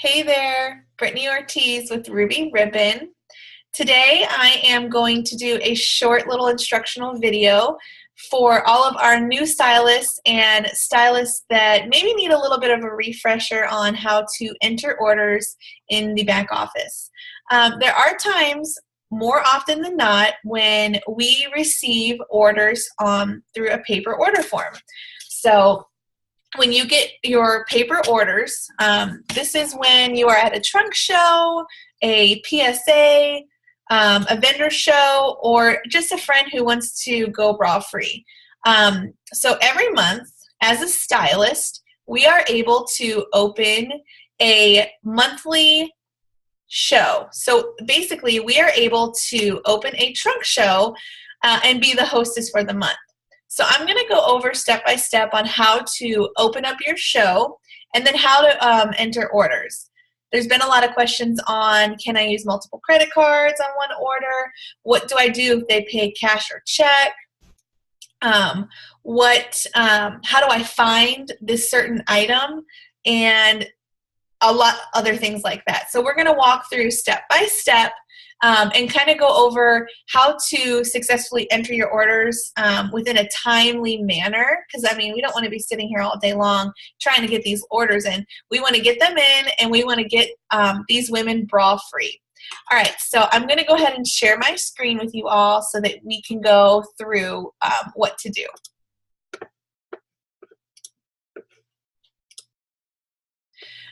Hey there, Brittany Ortiz with Ruby Ribbon. Today I am going to do a short little instructional video for all of our new stylists and stylists that maybe need a little bit of a refresher on how to enter orders in the back office. There are times, more often than not, when we receive orders through a paper order form. So when you get your paper orders, this is when you are at a trunk show, a PSA, a vendor show, or just a friend who wants to go bra free. So every month, as a stylist, we are able to open a monthly show. So basically, we are able to open a trunk show and be the hostess for the month. So I'm going to go over step by step on how to open up your show and then how to enter orders. There's been a lot of questions on, can I use multiple credit cards on one order? What do I do if they pay cash or check? How do I find this certain item? And a lot other things like that. So we're going to walk through step by step and kind of go over how to successfully enter your orders within a timely manner. Because, I mean, we don't want to be sitting here all day long trying to get these orders in. We want to get them in, and we want to get these women bra free. All right, so I'm going to go ahead and share my screen with you all so that we can go through what to do.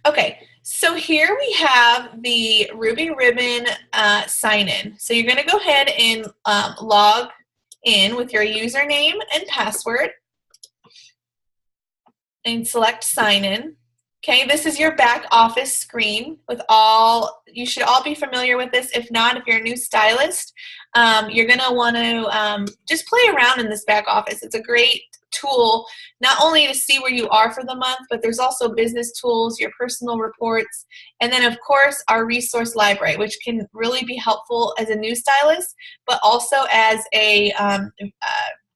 Okay, so here we have the Ruby Ribbon sign-in. So you're going to go ahead and log in with your username and password and select sign-in. Okay, this is your back office screen with you should all be familiar with this. If not, if you're a new stylist, you're going to want to just play around in this back office. It's a great tool not only to see where you are for the month, but there's also business tools, your personal reports, and then of course our resource library, which can really be helpful as a new stylist, but also as a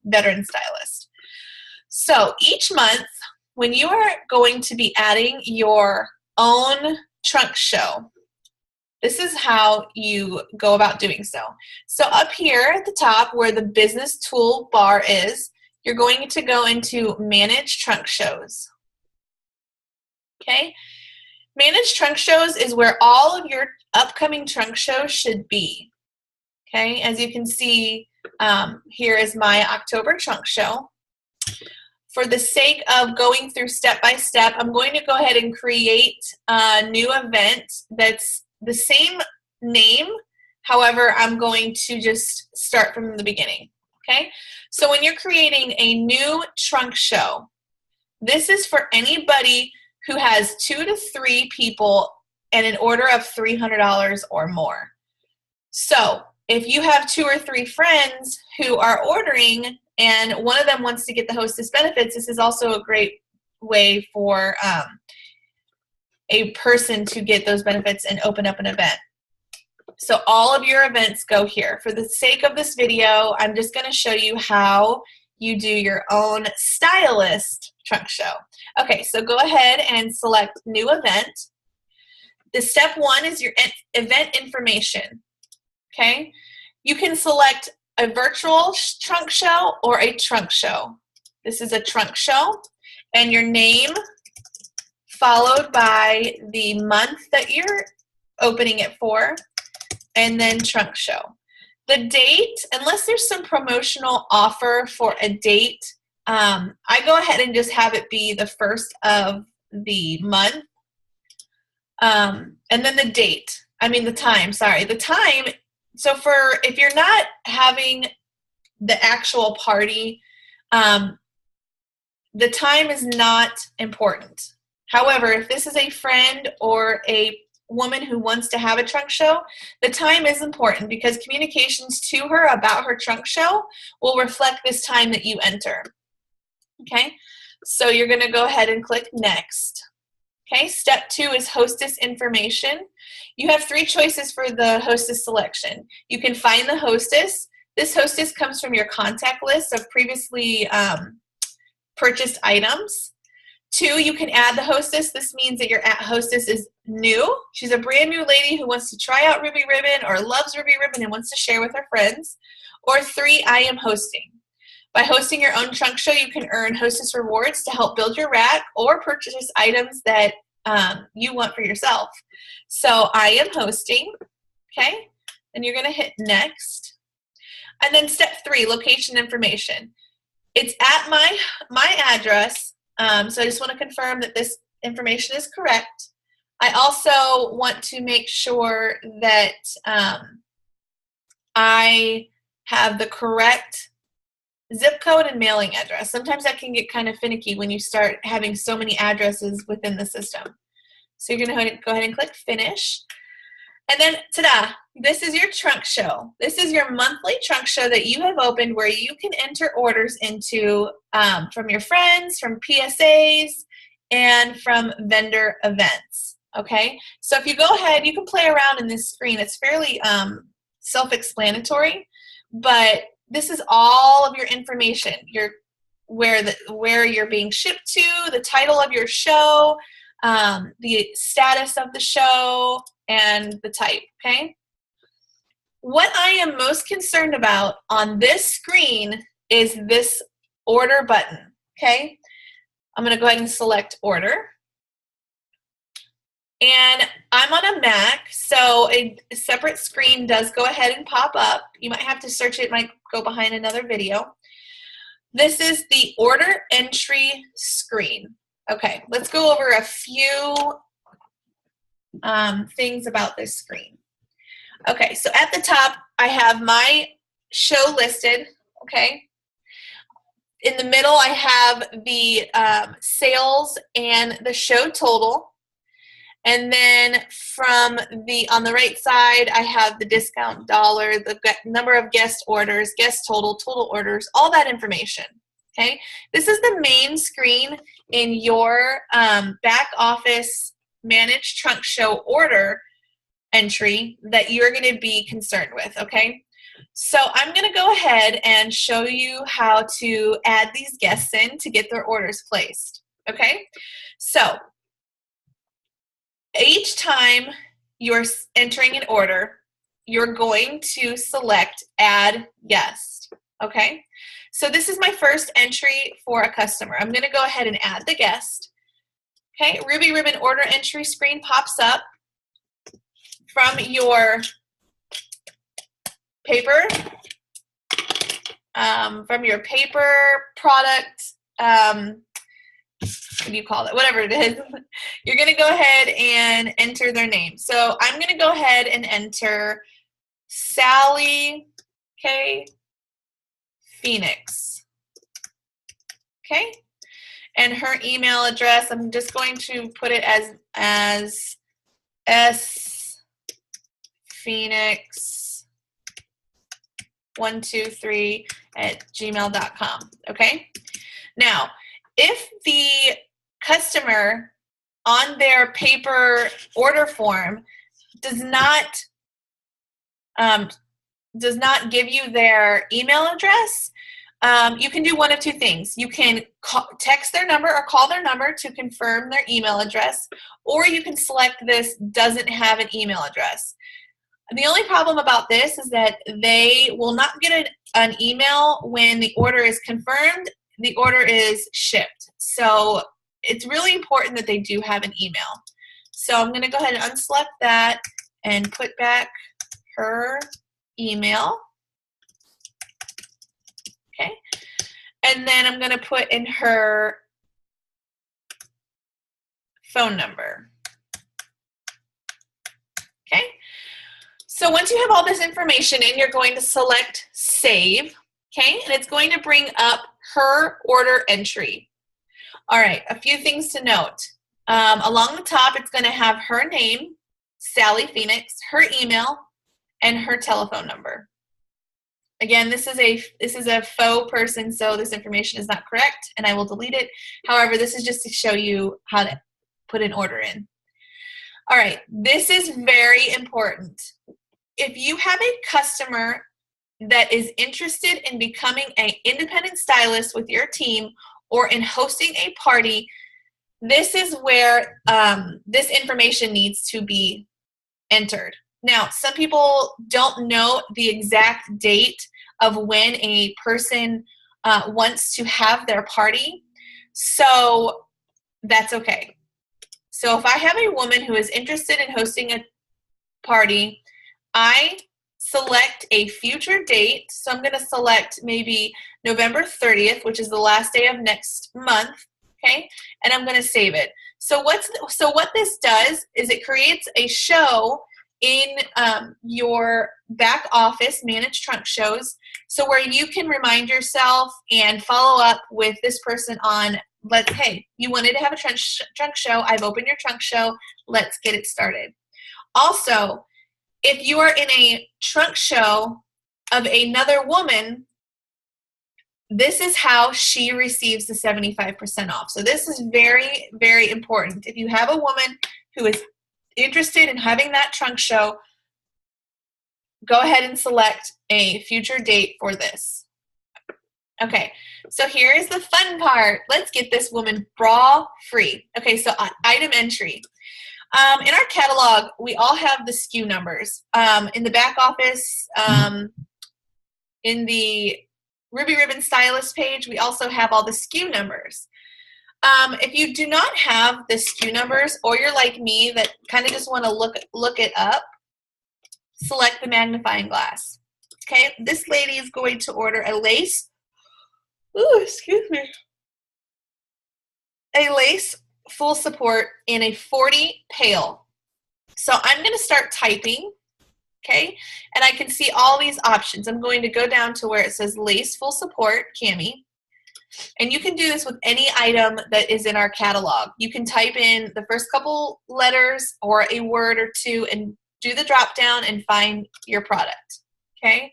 veteran stylist. So each month, when you are going to be adding your own trunk show, this is how you go about doing so. So up here at the top where the business tool bar is, you're going to go into Manage Trunk Shows. Okay? Manage Trunk Shows is where all of your upcoming trunk shows should be. Okay? As you can see, here is my October trunk show. For the sake of going through step by step, I'm going to go ahead and create a new event that's the same name. However, I'm going to just start from the beginning. Okay, so when you're creating a new trunk show, this is for anybody who has 2 to 3 people and an order of $300 or more. So if you have 2 or 3 friends who are ordering and one of them wants to get the hostess benefits, this is also a great way for a person to get those benefits and open up an event. So all of your events go here. For the sake of this video, I'm just going to show you how you do your own stylist trunk show. Okay, so go ahead and select New Event. The step 1 is your event information. Okay, you can select a virtual trunk show or a trunk show. This is a trunk show, and your name followed by the month that you're opening it for, and then trunk show. The date, unless there's some promotional offer for a date, I go ahead and just have it be the first of the month. And then the date, the time, sorry. The time, so if you're not having the actual party, the time is not important. However, if this is a friend or a woman who wants to have a trunk show, the time is important because communications to her about her trunk show will reflect this time that you enter. Okay, so you're going to go ahead and click Next. Okay, step 2 is hostess information. You have 3 choices for the hostess selection. You can find the hostess. This hostess comes from your contact list of previously purchased items. 2, you can add the hostess. This means that your hostess is new. She's a brand new lady who wants to try out Ruby Ribbon or loves Ruby Ribbon and wants to share with her friends. Or 3, I am hosting. By hosting your own trunk show, you can earn hostess rewards to help build your rack or purchase items that you want for yourself. So I am hosting, okay? And you're gonna hit next. And then step 3, location information. It's at my address, so I just want to confirm that this information is correct. I also want to make sure that I have the correct zip code and mailing address. Sometimes that can get kind of finicky when you start having so many addresses within the system. So you're going to go ahead and click Finish. And then, ta-da, this is your trunk show. This is your monthly trunk show that you have opened where you can enter orders into from your friends, from PSAs, and from vendor events, okay? So if you go ahead, you can play around in this screen. It's fairly self-explanatory, but this is all of your information, where you're being shipped to, the title of your show, the status of the show, and the type, okay? What I am most concerned about on this screen is this order button, okay? I'm gonna go ahead and select order. And I'm on a Mac, so a separate screen does go ahead and pop up. You might have to search it, it might go behind another video. This is the order entry screen. Okay, let's go over a few things about this screen. Okay, so at the top, I have my show listed, okay? In the middle, I have the sales and the show total. And then on the right side, I have the discount dollar, the number of guest orders, guest total orders, all that information, okay? This is the main screen in your back office managed trunk show order entry that you're going to be concerned with, okay? So I'm going to go ahead and show you how to add these guests in to get their orders placed, okay? So each time you're entering an order, you're going to select Add Guest, okay? So this is my first entry for a customer. I'm going to go ahead and add the guest. Okay, Ruby Ribbon order entry screen pops up from your paper, product, what do you call it? Whatever it is. You're going to go ahead and enter their name. So I'm going to go ahead and enter Sally K. Phoenix. Okay? And her email address, I'm just going to put it as sphoenix123@gmail.com, okay? Now, if the customer on their paper order form does not give you their email address, you can do one of two things. You can text their number or call their number to confirm their email address, or you can select this doesn't have an email address. The only problem about this is that they will not get an email when the order is confirmed, the order is shipped. So it's really important that they do have an email. So I'm going to go ahead and unselect that and put back her email. Okay. And then I'm going to put in her phone number. Okay. So once you have all this information in, you're going to select Save. Okay. And it's going to bring up her order entry. All right. A few things to note. Along the top, it's going to have her name, Sally Phoenix, her email, and her telephone number. Again, this is a faux person, so this information is not correct, and I will delete it. However, this is just to show you how to put an order in. All right, this is very important. If you have a customer that is interested in becoming an independent stylist with your team or in hosting a party, this is where this information needs to be entered. Now, some people don't know the exact date of when a person wants to have their party, so that's okay. So if I have a woman who is interested in hosting a party, I select a future date. So I'm going to select maybe November 30th, which is the last day of next month, okay? And I'm going to save it. So what this does is it creates a show in your back office, Manage Trunk Shows, so where you can remind yourself and follow up with this person on, hey, you wanted to have a trunk show. I've opened your trunk show. Let's get it started. Also, if you are in a trunk show of another woman, this is how she receives the 75% off. So this is very, very important. If you have a woman who is interested in having that trunk show, go ahead and select a future date for this. Okay, so here is the fun part. Let's get this woman bra free. Okay, so item entry. In our catalog, we all have the SKU numbers. In the back office, in the Ruby Ribbon Stylist page, we also have all the SKU numbers. If you do not have the SKU numbers, or you're like me that kind of just want to look it up, select the magnifying glass. Okay, this lady is going to order a lace. Ooh, excuse me. A lace full support in a 40 pail. So I'm going to start typing, okay, and I can see all these options. I'm going to go down to where it says lace full support cami, and you can do this with any item that is in our catalog. You can type in the first couple letters or a word or two and do the drop down and find your product. Okay,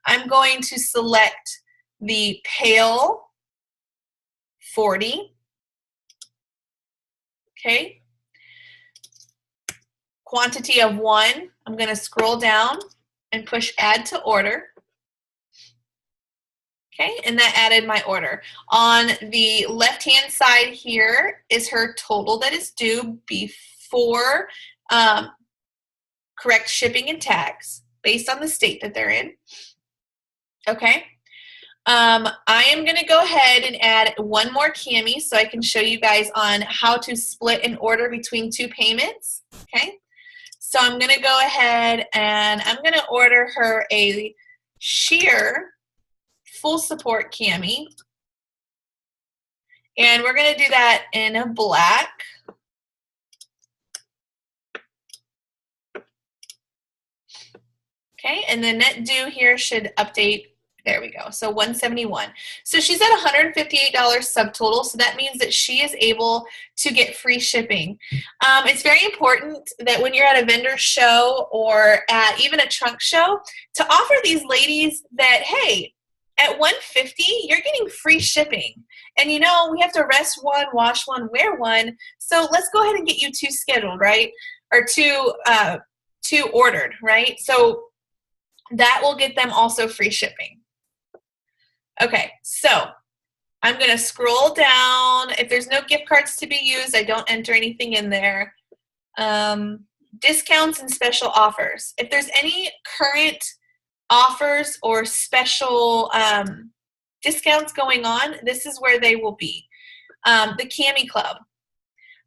I'm going to select the pail 40. Okay, quantity of 1. I'm going to scroll down and push add to order. Okay, and that added my order. On the left-hand side here is her total that is due before correct shipping and tax based on the state that they're in. Okay. I am going to go ahead and add one more cami so I can show you guys on how to split an order between 2 payments. Okay, so I'm going to go ahead and I'm going to order her a sheer full support cami, and we're going to do that in a black. Okay, and the net due here should update. There we go. So 171. So she's at $158 subtotal. So that means that she is able to get free shipping. It's very important that when you're at a vendor show or at even a trunk show to offer these ladies that, hey, at $150, you're getting free shipping. And you know, we have to rest one, wash one, wear one. So let's go ahead and get you 2 scheduled, right? Or 2 ordered, right? So that will get them also free shipping. Okay, so I'm going to scroll down. If there's no gift cards to be used, I don't enter anything in there. Discounts and special offers. If there's any current offers or special discounts going on, this is where they will be. The Cami Club.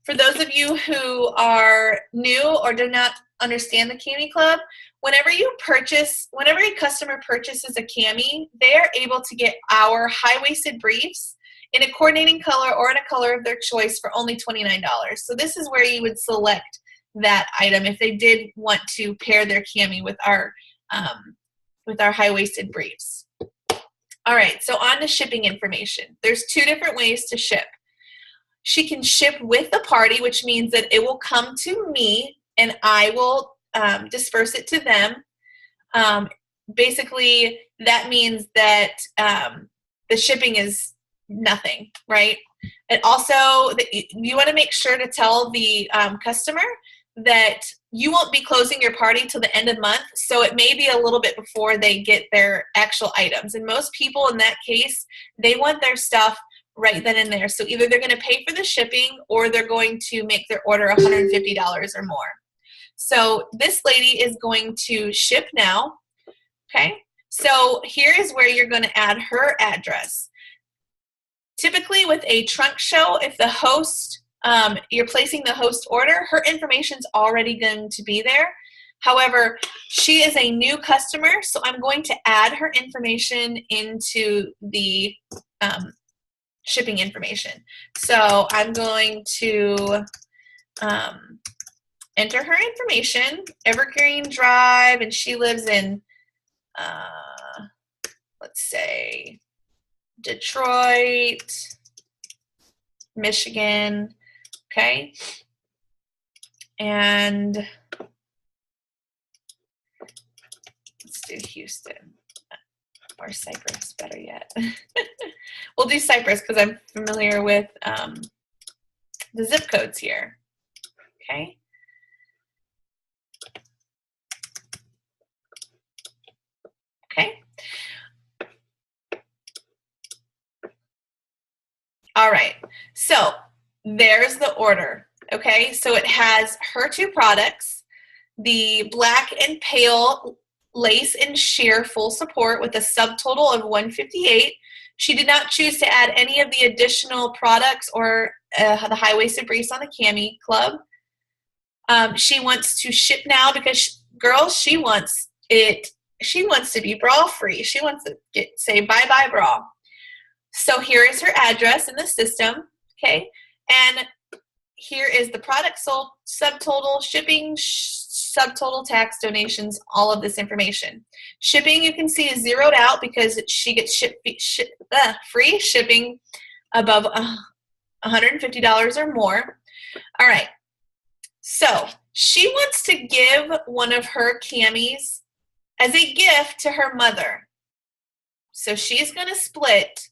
For those of you who are new or do not understand the Cami Club, whenever a customer purchases a cami, they are able to get our high-waisted briefs in a coordinating color or in a color of their choice for only $29. So this is where you would select that item if they did want to pair their cami with our high-waisted briefs. All right, so on to shipping information. There's 2 different ways to ship. She can ship with the party, which means that it will come to me and I will disperse it to them. Basically, that means that the shipping is nothing, right? And also, you want to make sure to tell the customer that you won't be closing your party till the end of the month, so it may be a little bit before they get their actual items. And most people in that case, they want their stuff right then and there. So either they're going to pay for the shipping or they're going to make their order $150 or more. So this lady is going to ship now. Okay, so here is where you're going to add her address. Typically with a trunk show, if the host, you're placing the host order, her information's already going to be there. However, she is a new customer, so I'm going to add her information into the shipping information. So I'm going to enter her information, Evergreen Drive, and she lives in, let's say, Detroit, Michigan, okay? And let's do Houston, or Cypress, better yet. We'll do Cypress because I'm familiar with the zip codes here, okay? Okay. All right, so there's the order, okay? So it has her two products, the black and pale lace and sheer full support with a subtotal of 158. She did not choose to add any of the additional products or the high-waisted briefs on the Cami Club. She wants to ship now because, girls, she wants to be bra-free. She wants to say bye-bye bra. So here is her address in the system, okay? And here is the product sold, subtotal, shipping, subtotal, tax, donations, all of this information. Shipping, you can see, is zeroed out because she gets free shipping above $150 or more. All right, so she wants to give one of her camis as a gift to her mother. So she's going to split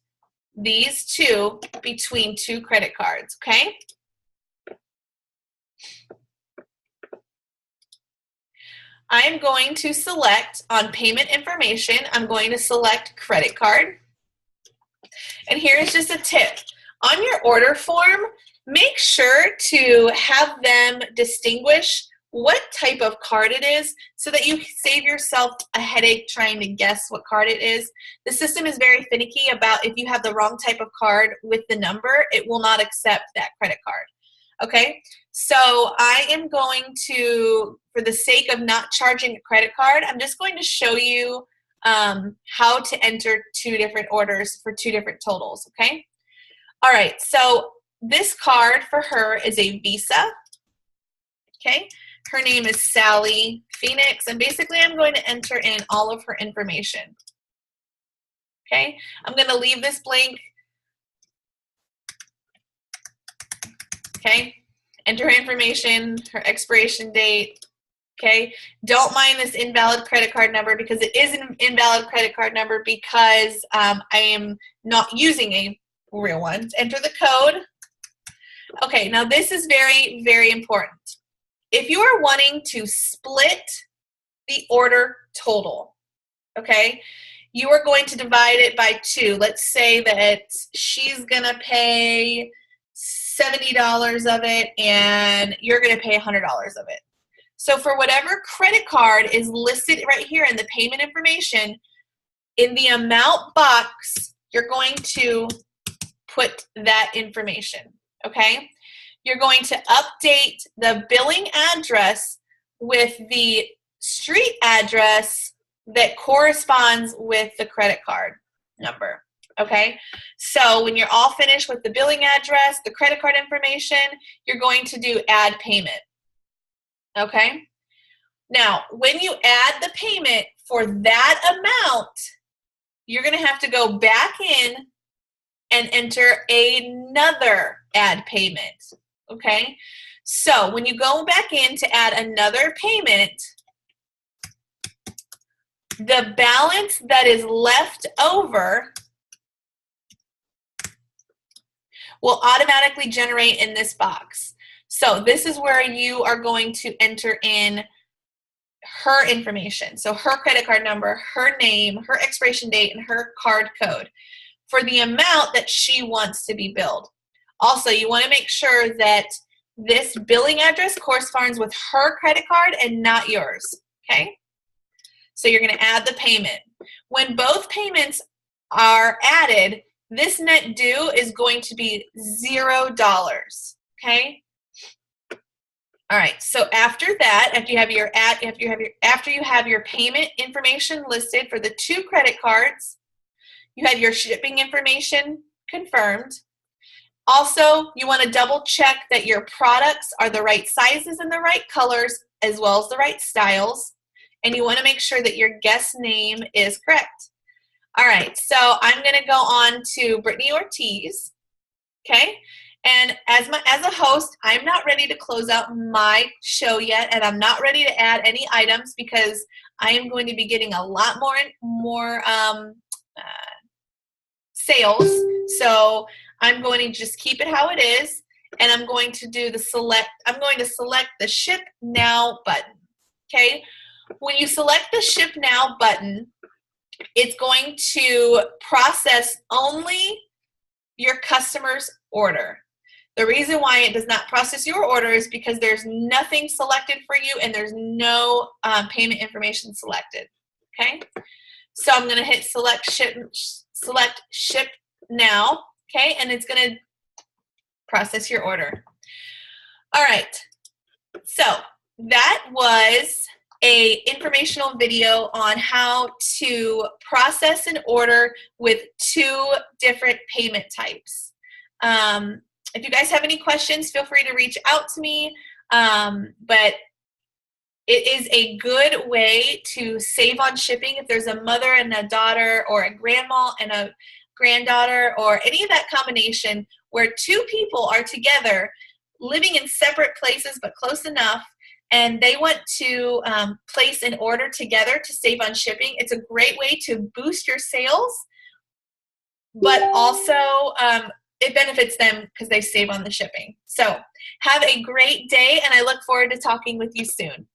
these two between two credit cards, okay? I'm going to select on payment information, I'm going to select credit card. And here's just a tip. On your order form, make sure to have them distinguish what type of card it is so that you save yourself a headache trying to guess what card it is. The system is very finicky about if you have the wrong type of card with the number, it will not accept that credit card. Okay, so I am going to, for the sake of not charging a credit card, I'm just going to show you how to enter two different orders for two different totals, okay? All right, so this card for her is a Visa, okay? Her name is Sally Phoenix, and basically I'm going to enter in all of her information, okay? I'm going to leave this blank. Okay, enter her information, her expiration date, okay? Don't mind this invalid credit card number because it is an invalid credit card number because I am not using a real one. Enter the code. Okay, now this is very, very important. If you are wanting to split the order total, okay, you are going to divide it by 2. Let's say that she's going to pay $70 of it and you're going to pay $100 of it. So for whatever credit card is listed right here in the payment information, in the amount box, you're going to put that information, okay? You're going to update the billing address with the street address that corresponds with the credit card number. Okay, so when you're all finished with the billing address, the credit card information, you're going to do add payment. Okay, now when you add the payment for that amount, you're going to have to go back in and enter another add payment. Okay, so when you go back in to add another payment, the balance that is left over will automatically generate in this box. So this is where you are going to enter in her information. So her credit card number, her name, her expiration date, and her card code. for the amount that she wants to be billed. Also, you want to make sure that this billing address corresponds with her credit card and not yours, okay? So you're going to add the payment. When both payments are added, this net due is going to be $0, okay? All right, so after that, after you have your payment information listed for the 2 credit cards, you have your shipping information confirmed. Also, you want to double check that your products are the right sizes and the right colors, as well as the right styles. And you want to make sure that your guest name is correct. All right, so I'm going to go on to Brittany Ortiz, okay? And as a host, I'm not ready to close out my show yet, and I'm not ready to add any items because I am going to be getting a lot more sales. So I'm going to just keep it how it is, and I'm going to select the Ship Now button, okay? When you select the Ship Now button, it's going to process only your customer's order. The reason why it does not process your order is because there's nothing selected for you and there's no payment information selected, okay? So I'm going to hit select Ship Now, okay? And it's going to process your order. All right, so that was a informational video on how to process an order with 2 different payment types. If you guys have any questions, feel free to reach out to me, but it is a good way to save on shipping if there's a mother and a daughter, or a grandma and a granddaughter, or any of that combination where 2 people are together living in separate places but close enough, and they want to place an order together to save on shipping. It's a great way to boost your sales, but also it benefits them because they save on the shipping. So have a great day, and I look forward to talking with you soon.